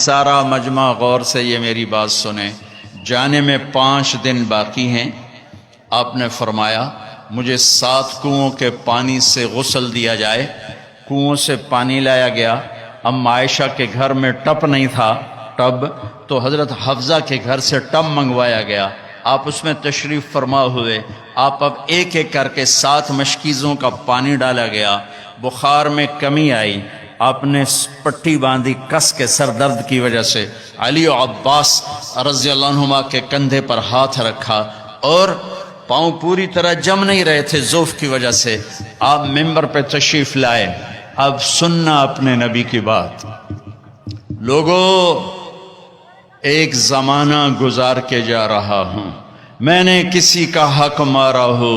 سارا مجمع غور سے یہ میری بات سنیں، جانے میں 5 دن باقی ہیں۔ آپ نے فرمایا مجھے 7 کنوؤں کے پانی سے غسل دیا جائے۔ کنوؤں سے پانی لایا گیا۔ ام عائشہ کے گھر میں ٹب نہیں تھا، تو حضرت حفصہ کے گھر سے ٹب منگوایا گیا۔ آپ اس میں تشریف فرما ہوئے۔ آپ اب ایک ایک کر کے 7 مشکیزوں کا پانی ڈالا گیا۔ بخار میں کمی آئی، آپ نے پٹی باندھی کس کے سر درد کی وجہ سے۔ علی و عباس رضی اللہ عنہما کے کندھے پر ہاتھ رکھا، اور پاؤں پوری طرح جم نہیں رہے تھے ضعف کی وجہ سے۔ آپ ممبر پہ تشریف لائے۔ اب سننا اپنے نبی کی بات۔ لوگوں، ایک زمانہ گزار کے جا رہا ہوں، میں نے کسی کا حق مارا ہو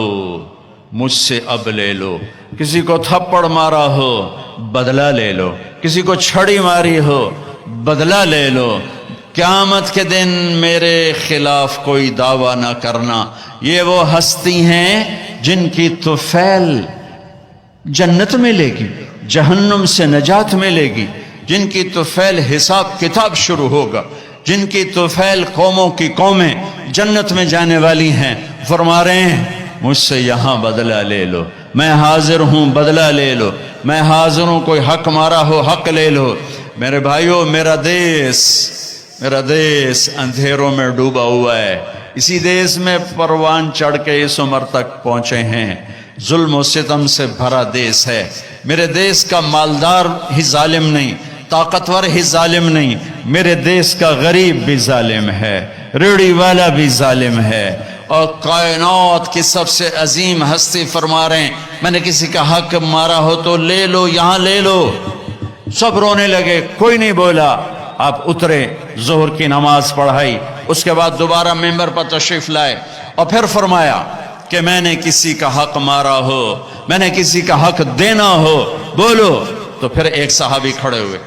مجھ سے اب لے لو، کسی کو تھپڑ مارا ہو بدلہ لے لو، کسی کو چھڑی ماری ہو بدلہ لے لو۔ قیامت کے دن میرے خلاف کوئی دعویٰ نہ کرنا۔ یہ وہ ہستی ہیں جن کی طفیل جنت ملے گی، جہنم سے نجات ملے گی، جن کی طفیل حساب کتاب شروع ہوگا، جن کی طفیل قوموں کی قومیں جنت میں جانے والی ہیں۔ فرما رہے ہیں مجھ سے یہاں بدلہ لے لو، میں حاضر ہوں، بدلہ لے لو، میں حاضر ہوں، کوئی حق مارا ہو حق لے لو۔ میرے بھائیوں، میرا دیس اندھیروں میں ڈوبا ہوا ہے۔ اسی دیس میں پروان چڑھ کے اس عمر تک پہنچے ہیں۔ ظلم و ستم سے بھرا دیس ہے۔ میرے دیس کا مالدار ہی ظالم نہیں، طاقتور ہی ظالم نہیں، میرے دیس کا غریب بھی ظالم ہے، ریڑھی والا بھی ظالم ہے۔ اور کائنات کی سب سے عظیم ہستی فرما رہے ہیں میں نے کسی کا حق مارا ہو تو لے لو، یہاں لے لو۔ سب رونے لگے، کوئی نہیں بولا۔ آپ اترے، ظہر کی نماز پڑھائی، اس کے بعد دوبارہ ممبر پر تشریف لائے، اور پھر فرمایا کہ میں نے کسی کا حق مارا ہو، میں نے کسی کا حق دینا ہو بولو۔ تو پھر ایک صحابی کھڑے ہوئے،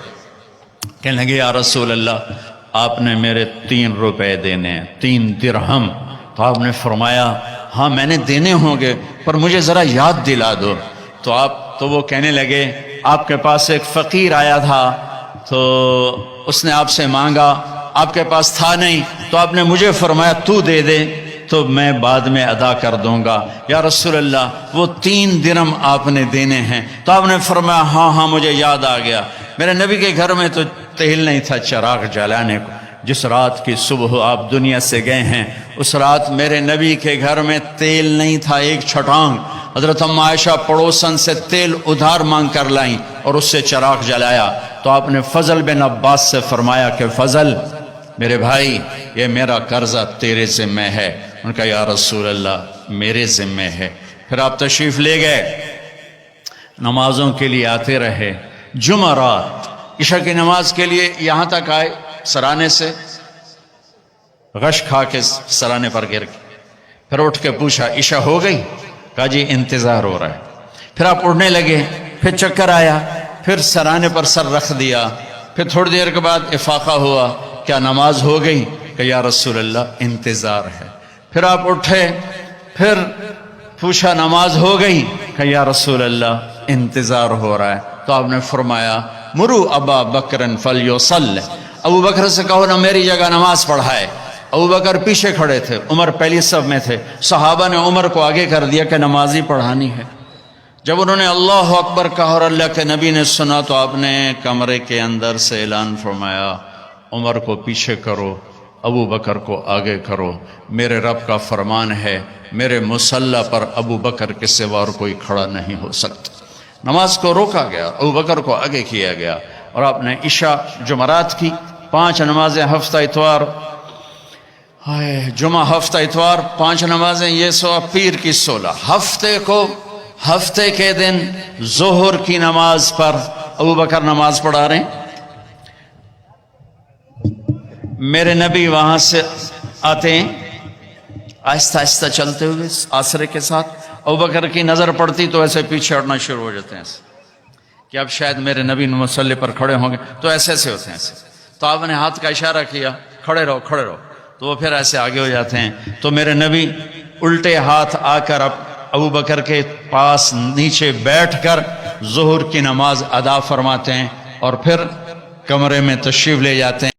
کہنے لگے یا رسول اللہ آپ نے میرے 3 روپے دینے ہیں، 3 درہم۔ تو آپ نے فرمایا ہاں میں نے دینے ہوں گے، پر مجھے ذرا یاد دلا دو۔ تو وہ کہنے لگے آپ کے پاس ایک فقیر آیا تھا، تو اس نے آپ سے مانگا، آپ کے پاس تھا نہیں، تو آپ نے مجھے فرمایا تو دے دے تو میں بعد میں ادا کر دوں گا۔ یا رسول اللہ وہ 3 درہم آپ نے دینے ہیں۔ تو آپ نے فرمایا ہاں مجھے یاد آ گیا، میرے نبی کے گھر میں تو تیل نہیں تھا چراغ جلانے کو۔ جس رات کی صبح آپ دنیا سے گئے ہیں، اس رات میرے نبی کے گھر میں تیل نہیں تھا، ایک چھٹانگ۔ حضرت ام عائشہ پڑوسن سے تیل ادھار مانگ کر لائیں اور اس سے چراغ جلایا۔ تو آپ نے فضل بن عباس سے فرمایا کہ فضل میرے بھائی یہ میرا قرضہ تیرے ذمہ ہے۔ ان کا یا رسول اللہ میرے ذمہ ہے۔ پھر آپ تشریف لے گئے، نمازوں کے لیے آتے رہے۔ جمعرات عشاء کی نماز کے لیے یہاں تک آئے، سرانے سے غش کھا کے سرانے پر گر گئے۔ پھر اٹھ کے پوچھا عشاء ہو گئی؟ کہا جی انتظار ہو رہا ہے۔ پھر آپ اڑنے لگے، پھر چکر آیا، پھر سرانے پر سر رکھ دیا۔ پھر تھوڑی دیر کے بعد افاقہ ہوا، کیا نماز ہو گئی؟ کہ یا رسول اللہ انتظار ہے۔ پھر آپ اٹھے، پھر پوچھا نماز ہو گئی؟ کہ یا رسول اللہ انتظار ہو رہا ہے۔ تو آپ نے فرمایا مرو ابا بکر فلیصلی، ابو بکر سے کہو نا میری جگہ نماز پڑھائے۔ ابو بکر پیچھے کھڑے تھے، عمر پہلی صف میں تھے، صحابہ نے عمر کو آگے کر دیا کہ نمازی پڑھانی ہے۔ جب انہوں نے اللہ اکبر کہا اور اللہ کے نبی نے سنا، تو آپ نے کمرے کے اندر سے اعلان فرمایا عمر کو پیچھے کرو، ابو بکر کو آگے کرو، میرے رب کا فرمان ہے میرے مصلی پر ابو بکر کے سوا اور کوئی کھڑا نہیں ہو سکتا۔ نماز کو روکا گیا، ابو بکر کو آگے کیا گیا، اور آپ نے عشاء جمعرات کی 5 نمازیں ہفتہ اتوار، جمعہ ہفتہ اتوار 5 نمازیں، یہ سوا پیر کی 16۔ ہفتے کے دن ظہر کی نماز پر ابو بکر نماز پڑھا رہے ہیں، میرے نبی وہاں سے آتے ہیں آہستہ آہستہ چلتے ہوئے آسرے کے ساتھ۔ ابو بکر کی نظر پڑتی تو ایسے پیچھے ہٹنا شروع ہو جاتے ہیں کہ اب شاید میرے نبی مصلی پر کھڑے ہوں گے، تو ایسے ہوتے ہیں ایسے۔ تو آپ نے ہاتھ کا اشارہ کیا کھڑے رہو کھڑے رہو، تو وہ پھر ایسے آگے ہو جاتے ہیں۔ تو میرے نبی الٹے ہاتھ آ کر ابو بکر کے پاس نیچے بیٹھ کر ظہر کی نماز ادا فرماتے ہیں، اور پھر کمرے میں تشریف لے جاتے ہیں۔